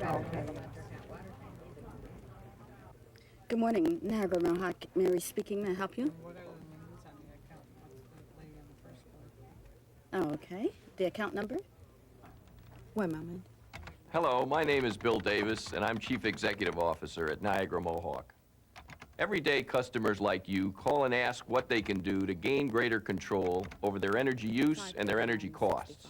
Okay. Good morning, Niagara Mohawk. Mary speaking. May I help you? What are the names on the account? What's the lady on the first one? Oh, okay. The account number? One moment. Hello, my name is Bill Davis, and I'm Chief Executive Officer at Niagara Mohawk. Every day, customers like you call and ask what they can do to gain greater control over their energy use and their energy costs.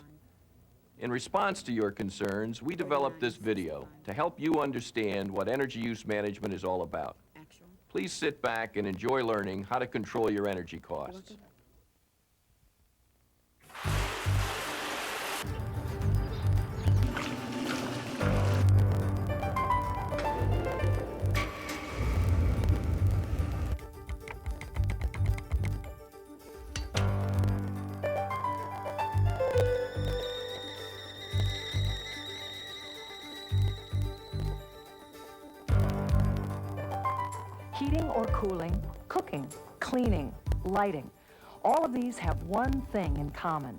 In response to your concerns, we developed this video to help you understand what energy use management is all about. Please sit back and enjoy learning how to control your energy costs. Heating or cooling, cooking, cleaning, lighting. All of these have one thing in common.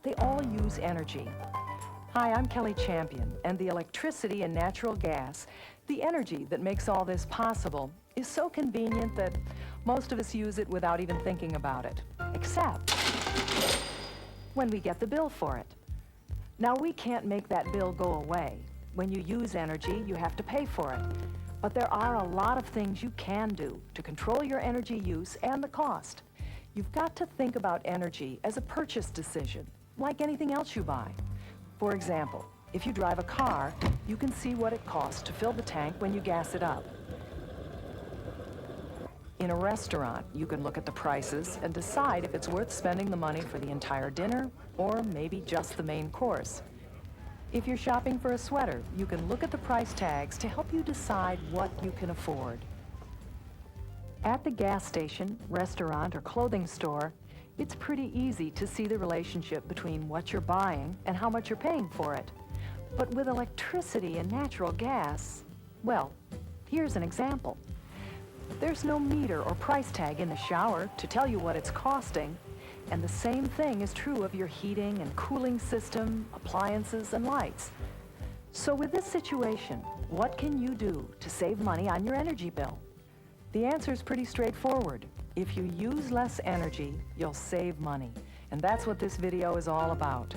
They all use energy. Hi, I'm Kelly Champion, and the electricity and natural gas, the energy that makes all this possible, is so convenient that most of us use it without even thinking about it, except when we get the bill for it. Now, we can't make that bill go away. When you use energy, you have to pay for it. But there are a lot of things you can do to control your energy use and the cost. You've got to think about energy as a purchase decision, like anything else you buy. For example, if you drive a car, you can see what it costs to fill the tank when you gas it up. In a restaurant, you can look at the prices and decide if it's worth spending the money for the entire dinner or maybe just the main course. If you're shopping for a sweater, you can look at the price tags to help you decide what you can afford. At the gas station, restaurant, or clothing store, it's pretty easy to see the relationship between what you're buying and how much you're paying for it. But with electricity and natural gas, well, here's an example. There's no meter or price tag in the shower to tell you what it's costing. And the same thing is true of your heating and cooling system, appliances, and lights. So with this situation, what can you do to save money on your energy bill? The answer is pretty straightforward. If you use less energy, you'll save money. And that's what this video is all about.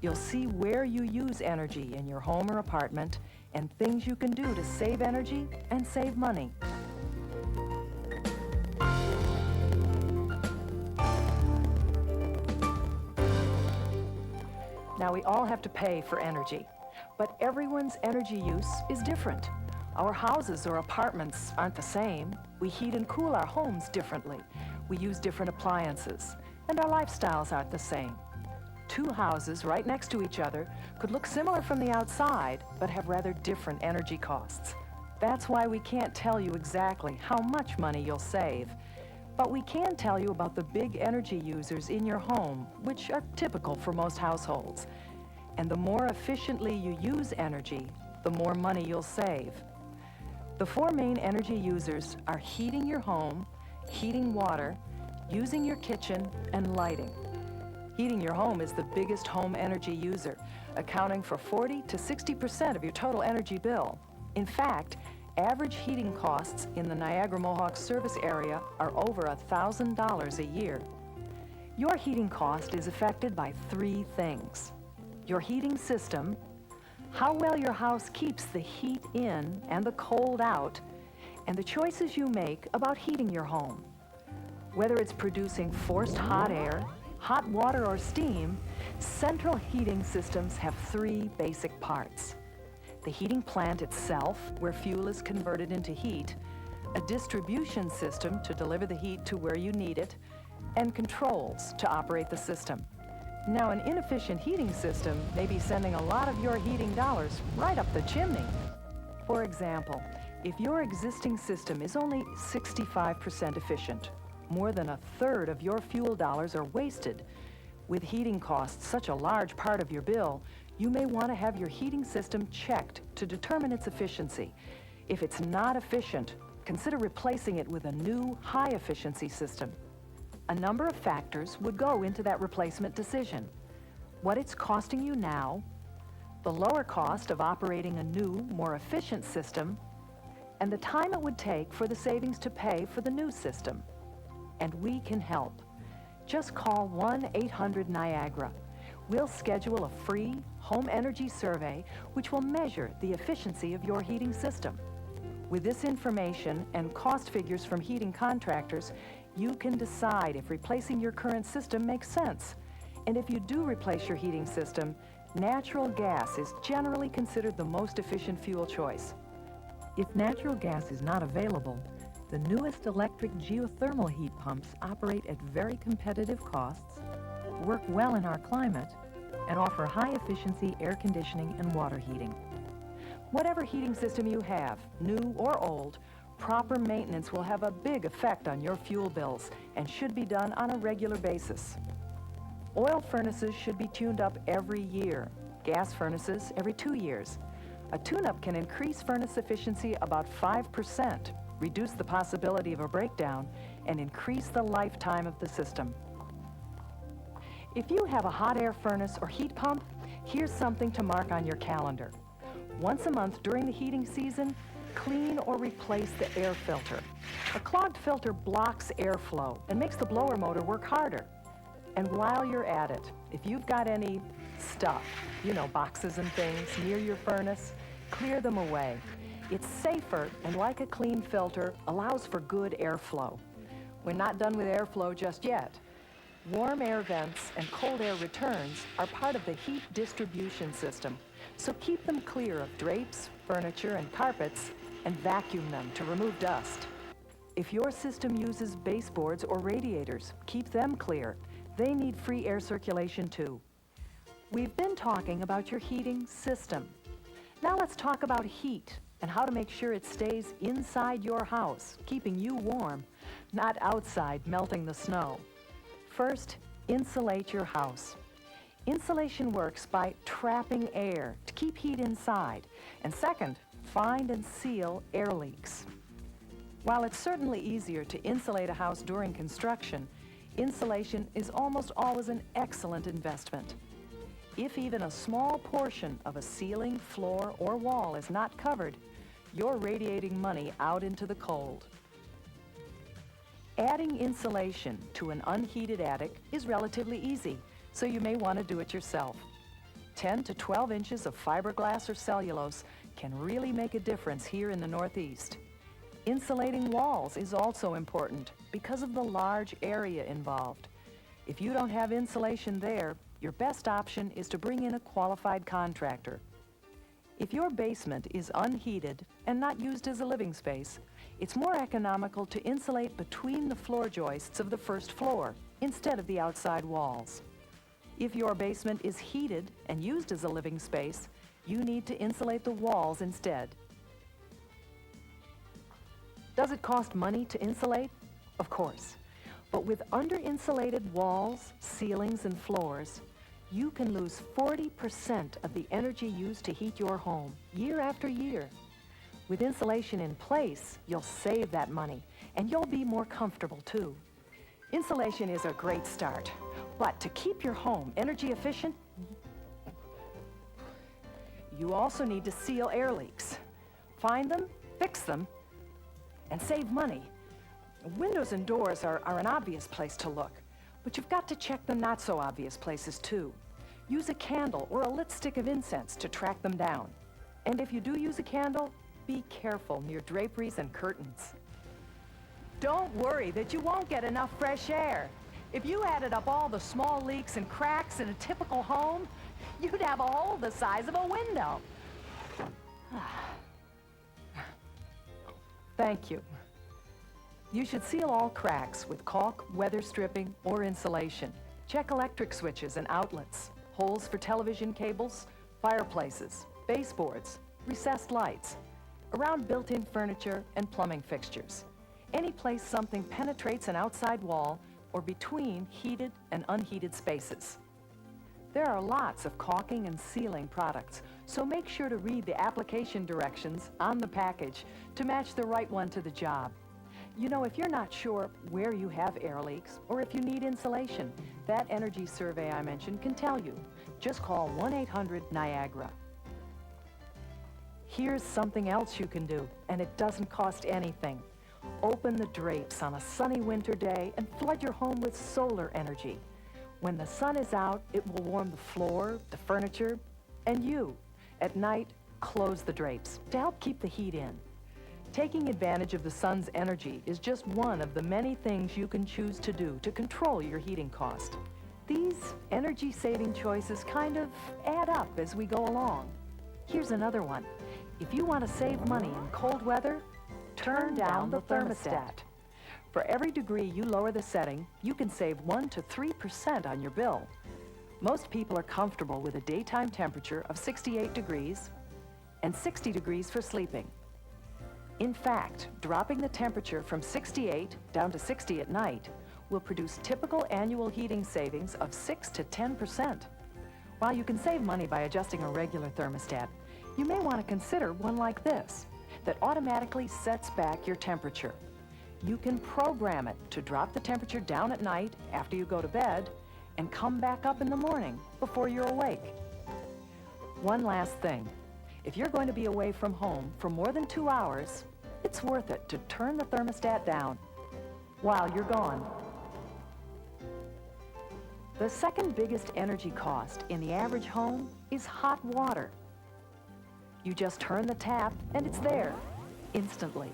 You'll see where you use energy in your home or apartment and things you can do to save energy and save money. Now, we all have to pay for energy, but everyone's energy use is different. Our houses or apartments aren't the same. We heat and cool our homes differently. We use different appliances, and our lifestyles aren't the same. Two houses right next to each other could look similar from the outside, but have rather different energy costs. That's why we can't tell you exactly how much money you'll save. But we can tell you about the big energy users in your home, which are typical for most households. And the more efficiently you use energy, the more money you'll save. The four main energy users are heating your home, heating water, using your kitchen, and lighting. Heating your home is the biggest home energy user, accounting for 40 to 60% of your total energy bill. In fact, average heating costs in the Niagara Mohawk service area are over $1,000 a year. Your heating cost is affected by three things: your heating system, how well your house keeps the heat in and the cold out, and the choices you make about heating your home. Whether it's producing forced hot air, hot water, or steam, central heating systems have three basic parts: the heating plant itself, where fuel is converted into heat, a distribution system to deliver the heat to where you need it, and controls to operate the system. Now, an inefficient heating system may be sending a lot of your heating dollars right up the chimney. For example, if your existing system is only 65% efficient, more than a third of your fuel dollars are wasted. With heating costs such a large part of your bill, you may want to have your heating system checked to determine its efficiency. If it's not efficient, consider replacing it with a new high-efficiency system. A number of factors would go into that replacement decision: what it's costing you now, the lower cost of operating a new, more efficient system, and the time it would take for the savings to pay for the new system. And we can help. Just call 1-800-NIAGARA. We'll schedule a free home energy survey which will measure the efficiency of your heating system. With this information and cost figures from heating contractors, you can decide if replacing your current system makes sense. And if you do replace your heating system, natural gas is generally considered the most efficient fuel choice. If natural gas is not available, the newest electric geothermal heat pumps operate at very competitive costs, work well in our climate, and offer high-efficiency air conditioning and water heating. Whatever heating system you have, new or old, proper maintenance will have a big effect on your fuel bills and should be done on a regular basis. Oil furnaces should be tuned up every year, gas furnaces every 2 years. A tune-up can increase furnace efficiency about 5%, reduce the possibility of a breakdown, and increase the lifetime of the system. If you have a hot air furnace or heat pump, here's something to mark on your calendar. Once a month during the heating season, clean or replace the air filter. A clogged filter blocks airflow and makes the blower motor work harder. And while you're at it, if you've got any stuff, boxes and things near your furnace, clear them away. It's safer and, like a clean filter, allows for good airflow. We're not done with airflow just yet. Warm air vents and cold air returns are part of the heat distribution system, so keep them clear of drapes, furniture, and carpets, and vacuum them to remove dust. If your system uses baseboards or radiators, keep them clear. They need free air circulation too. We've been talking about your heating system. Now let's talk about heat and how to make sure it stays inside your house, keeping you warm, not outside melting the snow. First, insulate your house. Insulation works by trapping air to keep heat inside. And second, find and seal air leaks. While it's certainly easier to insulate a house during construction, insulation is almost always an excellent investment. If even a small portion of a ceiling, floor, or wall is not covered, you're radiating money out into the cold. Adding insulation to an unheated attic is relatively easy, so you may want to do it yourself. 10 to 12 inches of fiberglass or cellulose can really make a difference here in the Northeast. Insulating walls is also important because of the large area involved. If you don't have insulation there, your best option is to bring in a qualified contractor. If your basement is unheated and not used as a living space, it's more economical to insulate between the floor joists of the first floor instead of the outside walls. If your basement is heated and used as a living space, you need to insulate the walls instead. Does it cost money to insulate? Of course. But with under-insulated walls, ceilings, and floors, you can lose 40% of the energy used to heat your home year after year. With insulation in place, you'll save that money, and you'll be more comfortable too. Insulation is a great start, but to keep your home energy efficient, you also need to seal air leaks. Find them, fix them, and save money. Windows and doors are an obvious place to look, but you've got to check the not-so-obvious places too. Use a candle or a lit stick of incense to track them down. And if you do use a candle, be careful near draperies and curtains. Don't worry that you won't get enough fresh air. If you added up all the small leaks and cracks in a typical home, you'd have a hole the size of a window. Thank you. You should seal all cracks with caulk, weather stripping, or insulation. Check electric switches and outlets, holes for television cables, fireplaces, baseboards, recessed lights, around built-in furniture and plumbing fixtures. Any place something penetrates an outside wall or between heated and unheated spaces. There are lots of caulking and sealing products, so make sure to read the application directions on the package to match the right one to the job. If you're not sure where you have air leaks or if you need insulation, that energy survey I mentioned can tell you. Just call 1-800-NIAGARA. Here's something else you can do, and it doesn't cost anything. Open the drapes on a sunny winter day and flood your home with solar energy. When the sun is out, it will warm the floor, the furniture, and you. At night, close the drapes to help keep the heat in. Taking advantage of the sun's energy is just one of the many things you can choose to do to control your heating cost. These energy-saving choices kind of add up as we go along. Here's another one. If you want to save money in cold weather, turn down the thermostat. For every degree you lower the setting, you can save 1 to 3% on your bill. Most people are comfortable with a daytime temperature of 68 degrees and 60 degrees for sleeping. In fact, dropping the temperature from 68 down to 60 at night will produce typical annual heating savings of 6 to 10%. While you can save money by adjusting a regular thermostat, you may want to consider one like this that automatically sets back your temperature. You can program it to drop the temperature down at night after you go to bed and come back up in the morning before you're awake. One last thing. If you're going to be away from home for more than 2 hours, it's worth it to turn the thermostat down while you're gone. The second biggest energy cost in the average home is hot water. You just turn the tap and it's there, instantly.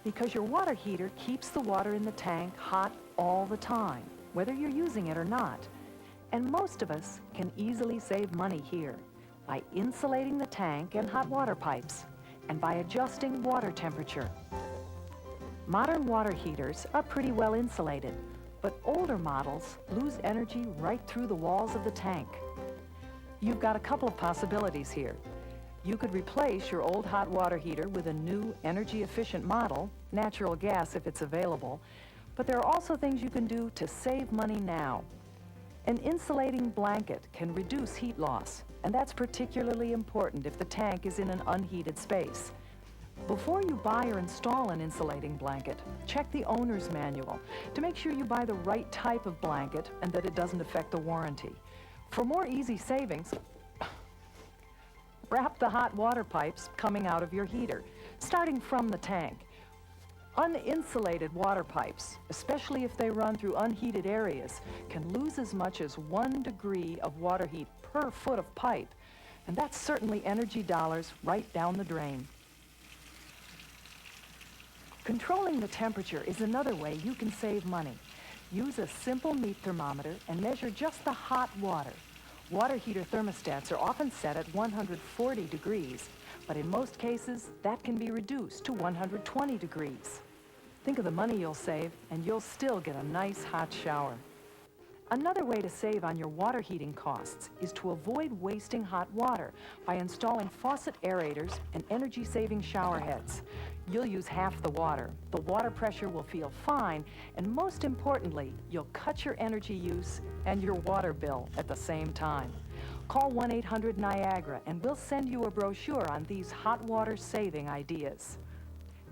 Because your water heater keeps the water in the tank hot all the time, whether you're using it or not. And most of us can easily save money here by insulating the tank and hot water pipes, and by adjusting water temperature. Modern water heaters are pretty well insulated, but older models lose energy right through the walls of the tank. You've got a couple of possibilities here. You could replace your old hot water heater with a new energy-efficient model, natural gas if it's available, but there are also things you can do to save money now. An insulating blanket can reduce heat loss, and that's particularly important if the tank is in an unheated space. Before you buy or install an insulating blanket, check the owner's manual to make sure you buy the right type of blanket and that it doesn't affect the warranty. For more easy savings, wrap the hot water pipes coming out of your heater, starting from the tank. Uninsulated water pipes, especially if they run through unheated areas, can lose as much as 1 degree of water heat per foot of pipe, and that's certainly energy dollars right down the drain. Controlling the temperature is another way you can save money. Use a simple meat thermometer and measure just the hot water. Water heater thermostats are often set at 140 degrees, but in most cases, that can be reduced to 120 degrees. Think of the money you'll save, and you'll still get a nice hot shower. Another way to save on your water heating costs is to avoid wasting hot water by installing faucet aerators and energy-saving shower heads. You'll use half the water pressure will feel fine, and most importantly, you'll cut your energy use and your water bill at the same time. Call 1-800-NIAGARA and we'll send you a brochure on these hot water saving ideas.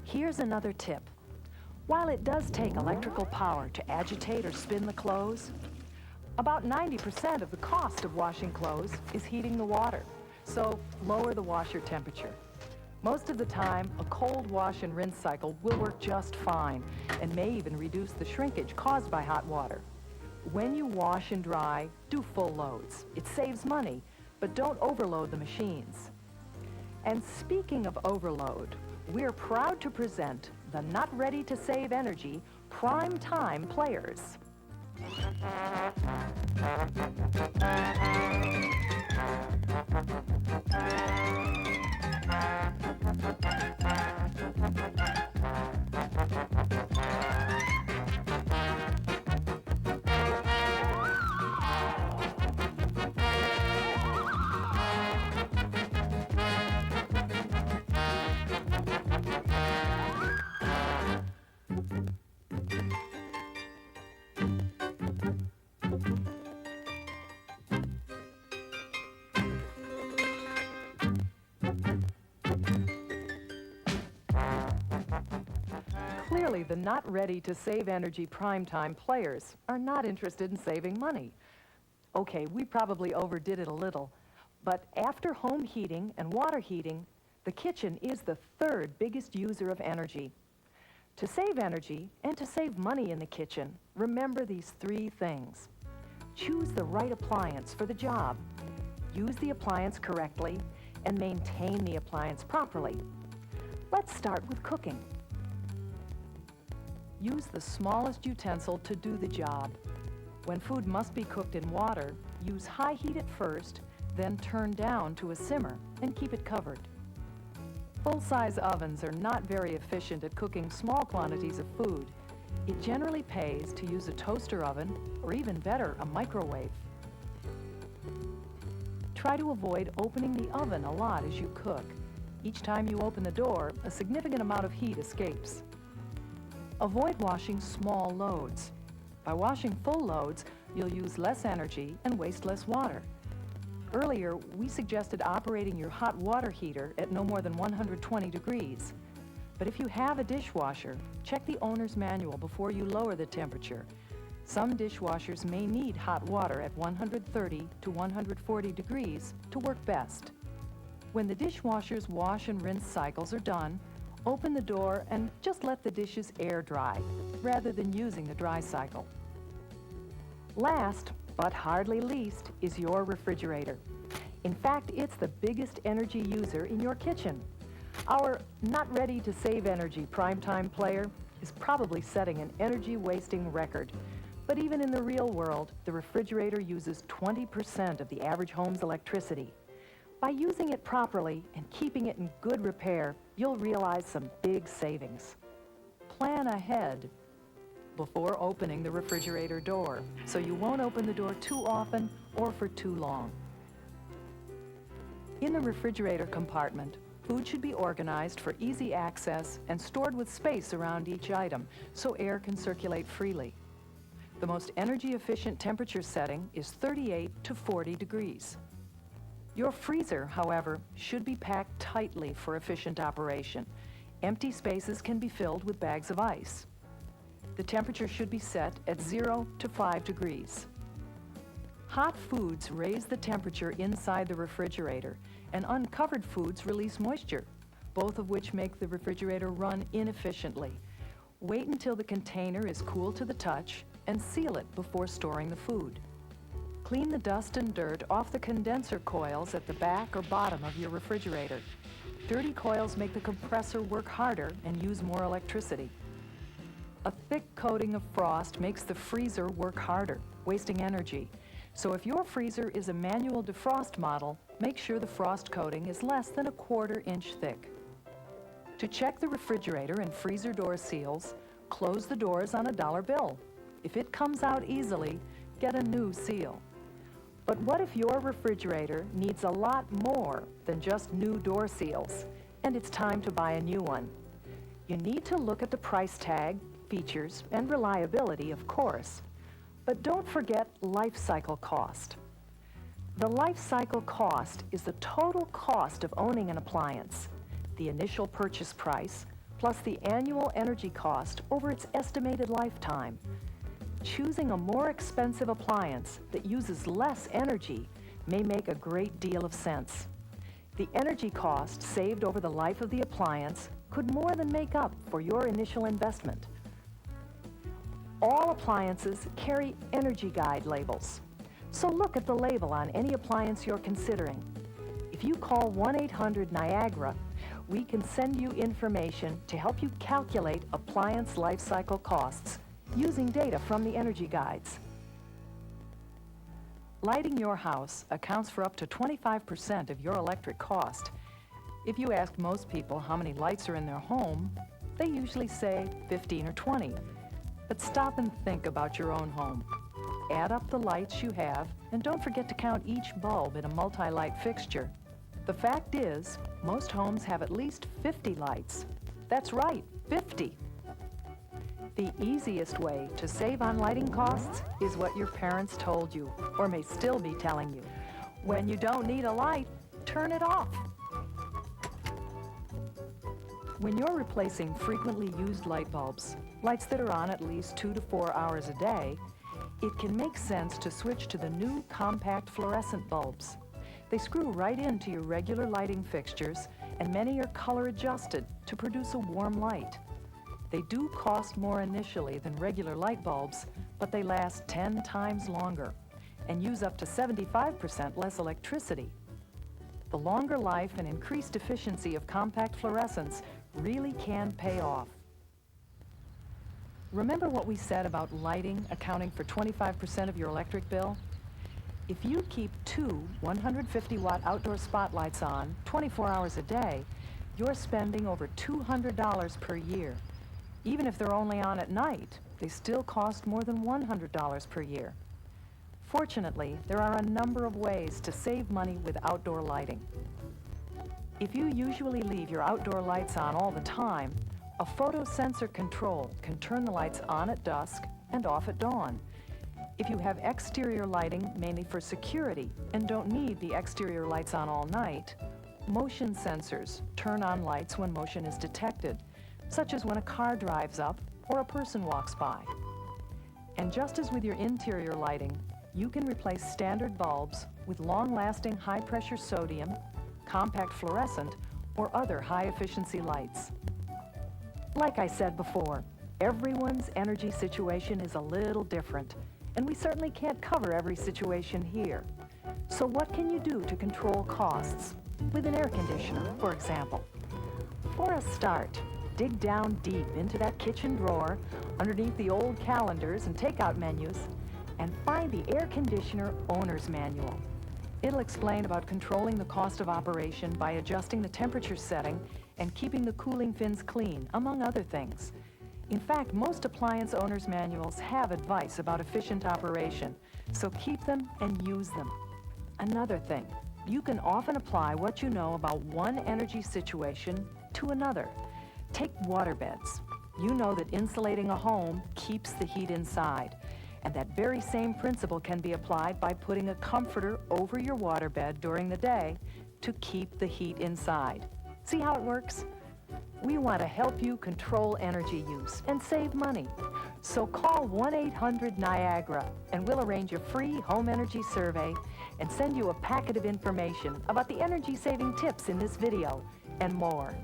Here's another tip. While it does take electrical power to agitate or spin the clothes, about 90% of the cost of washing clothes is heating the water, so lower the washer temperature. Most of the time, a cold wash and rinse cycle will work just fine and may even reduce the shrinkage caused by hot water. When you wash and dry, do full loads. It saves money, but don't overload the machines. And speaking of overload, we're proud to present the Not Ready to Save Energy Prime Time Players. Clearly, the Not Ready to Save Energy primetime players are not interested in saving money. Okay, we probably overdid it a little, but after home heating and water heating, The kitchen is the third biggest user of energy. To save energy and to save money in the kitchen, remember these three things. Choose the right appliance for the job. Use the appliance correctly and maintain the appliance properly. Let's start with cooking. Use the smallest utensil to do the job. When food must be cooked in water, use high heat at first, then turn down to a simmer and keep it covered. Full-size ovens are not very efficient at cooking small quantities of food. It generally pays to use a toaster oven, or even better, a microwave. Try to avoid opening the oven a lot as you cook. Each time you open the door, a significant amount of heat escapes. Avoid washing small loads. By washing full loads, you'll use less energy and waste less water. Earlier, we suggested operating your hot water heater at no more than 120 degrees. But if you have a dishwasher, check the owner's manual before you lower the temperature. Some dishwashers may need hot water at 130 to 140 degrees to work best. When the dishwasher's wash and rinse cycles are done, open the door and just let the dishes air dry, rather than using the dry cycle. Last, but hardly least, is your refrigerator. In fact, it's the biggest energy user in your kitchen. Our not ready to save energy primetime player is probably setting an energy-wasting record. But even in the real world, the refrigerator uses 20% of the average home's electricity. By using it properly and keeping it in good repair, you'll realize some big savings. Plan ahead before opening the refrigerator door, so you won't open the door too often or for too long. In the refrigerator compartment, food should be organized for easy access and stored with space around each item, so air can circulate freely. The most energy-efficient temperature setting is 38 to 40 degrees. Your freezer, however, should be packed tightly for efficient operation. Empty spaces can be filled with bags of ice. The temperature should be set at 0 to 5 degrees. Hot foods raise the temperature inside the refrigerator, and uncovered foods release moisture, both of which make the refrigerator run inefficiently. Wait until the container is cool to the touch and seal it before storing the food. Clean the dust and dirt off the condenser coils at the back or bottom of your refrigerator. Dirty coils make the compressor work harder and use more electricity. A thick coating of frost makes the freezer work harder, wasting energy. So if your freezer is a manual defrost model, make sure the frost coating is less than 1/4 inch thick. To check the refrigerator and freezer door seals, close the doors on a dollar bill. If it comes out easily, get a new seal. But what if your refrigerator needs a lot more than just new door seals, and it's time to buy a new one? You need to look at the price tag, features, and reliability, of course. But don't forget life cycle cost. The life cycle cost is the total cost of owning an appliance, the initial purchase price, plus the annual energy cost over its estimated lifetime. Choosing a more expensive appliance that uses less energy may make a great deal of sense. The energy cost saved over the life of the appliance could more than make up for your initial investment. All appliances carry energy guide labels, so look at the label on any appliance you're considering. If you call 1-800-NIAGARA, we can send you information to help you calculate appliance life cycle costs using data from the energy guides. Lighting your house accounts for up to 25% of your electric cost. If you ask most people how many lights are in their home, they usually say 15 or 20. But stop and think about your own home. Add up the lights you have, and don't forget to count each bulb in a multi-light fixture. The fact is, most homes have at least 50 lights. That's right, 50. The easiest way to save on lighting costs is what your parents told you, or may still be telling you. When you don't need a light, turn it off. When you're replacing frequently used light bulbs, lights that are on at least 2 to 4 hours a day, it can make sense to switch to the new compact fluorescent bulbs. They screw right into your regular lighting fixtures and many are color adjusted to produce a warm light. They do cost more initially than regular light bulbs, but they last 10 times longer and use up to 75% less electricity. The longer life and increased efficiency of compact fluorescents really can pay off. Remember what we said about lighting accounting for 25% of your electric bill? If you keep two 150-watt outdoor spotlights on 24 hours a day, you're spending over $200 per year. Even if they're only on at night, they still cost more than $100 per year. Fortunately, there are a number of ways to save money with outdoor lighting. If you usually leave your outdoor lights on all the time, a photosensor control can turn the lights on at dusk and off at dawn. If you have exterior lighting mainly for security and don't need the exterior lights on all night, motion sensors turn on lights when motion is detected, such as when a car drives up or a person walks by. And just as with your interior lighting, you can replace standard bulbs with long-lasting high-pressure sodium, compact fluorescent, or other high-efficiency lights. Like I said before, everyone's energy situation is a little different, and we certainly can't cover every situation here. So what can you do to control costs? With an air conditioner, for example. For a start, dig down deep into that kitchen drawer, underneath the old calendars and takeout menus, and find the air conditioner owner's manual. It'll explain about controlling the cost of operation by adjusting the temperature setting and keeping the cooling fins clean, among other things. In fact, most appliance owners' manuals have advice about efficient operation, so keep them and use them. Another thing, you can often apply what you know about one energy situation to another. Take waterbeds. You know that insulating a home keeps the heat inside. And that very same principle can be applied by putting a comforter over your waterbed during the day to keep the heat inside. See how it works? We want to help you control energy use and save money. So call 1-800-NIAGARA and we'll arrange a free home energy survey and send you a packet of information about the energy-saving tips in this video and more.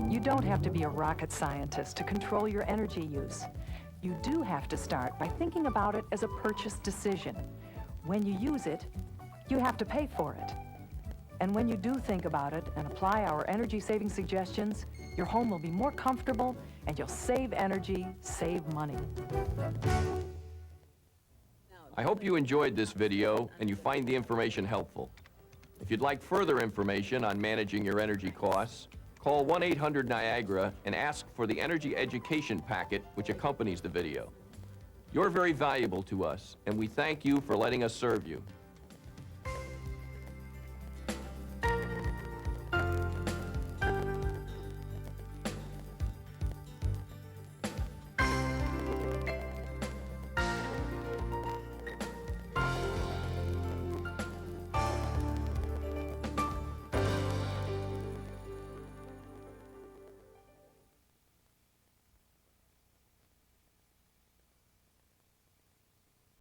You don't have to be a rocket scientist to control your energy use. You do have to start by thinking about it as a purchase decision. When you use it, you have to pay for it. And when you do think about it and apply our energy-saving suggestions, your home will be more comfortable and you'll save energy, save money. I hope you enjoyed this video and you find the information helpful. If you'd like further information on managing your energy costs, call 1-800-NIAGARA and ask for the energy education packet which accompanies the video. You're very valuable to us, and we thank you for letting us serve you.